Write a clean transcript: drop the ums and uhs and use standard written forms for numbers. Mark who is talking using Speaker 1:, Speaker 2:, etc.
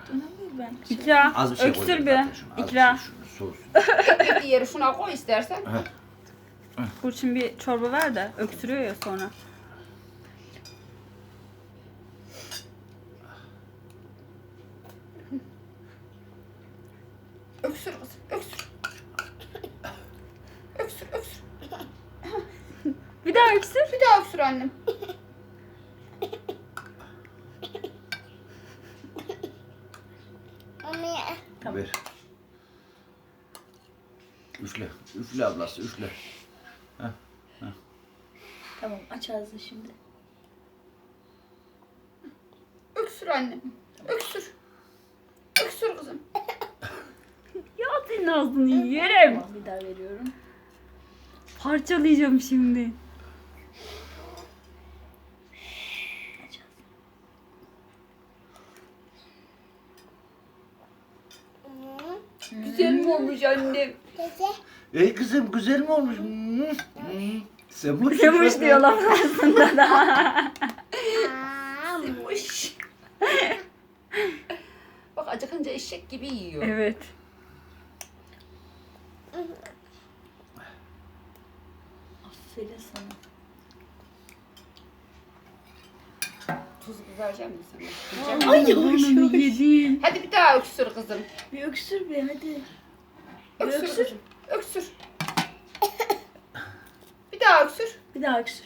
Speaker 1: Önemli değil ben.
Speaker 2: İkra.
Speaker 3: Az bir şey
Speaker 2: Öksür
Speaker 3: koyacağım
Speaker 2: bir.
Speaker 3: zaten şuna. Az bir
Speaker 2: İkra.
Speaker 3: şey, şunu soğusun.
Speaker 4: Bir diğeri şuna koy istersen.
Speaker 2: Burçin bir çorba ver de öksürüyor ya sonra.
Speaker 4: Öksür kızım, öksür. Öksür, öksür.
Speaker 2: Bir daha öksür.
Speaker 4: Bir daha öksür annem.
Speaker 3: Ver. Üfle. Üfle ablası üfle.
Speaker 1: Tamam aç ağzını şimdi.
Speaker 4: Öksür annem. Öksür. Öksür kızım.
Speaker 2: Ya senin ağzını yerim.
Speaker 1: Tamam bir daha veriyorum.
Speaker 2: Parçalayacağım şimdi.
Speaker 1: Aç ağzını.
Speaker 4: Güzel mi olmuş annem?
Speaker 3: Ey kızım güzel mi olmuş? Semuş.
Speaker 2: Yemiş diyor laf arasında da.
Speaker 4: Semuş. Bak acıkınca eşek gibi yiyor.
Speaker 2: Evet.
Speaker 1: Aferin sana.
Speaker 4: Tuz vereceğim mi sana?
Speaker 1: Ay,
Speaker 4: Yiyeceğim.
Speaker 1: yavaş,
Speaker 2: Bunu
Speaker 1: yavaş.
Speaker 2: yedim.
Speaker 4: Hadi bir daha öksür kızım.
Speaker 1: Bir öksür bir hadi.
Speaker 4: Öksür
Speaker 1: Öksür.
Speaker 4: kızım. Öksür. Bir daha öksür.
Speaker 1: Bir daha öksür.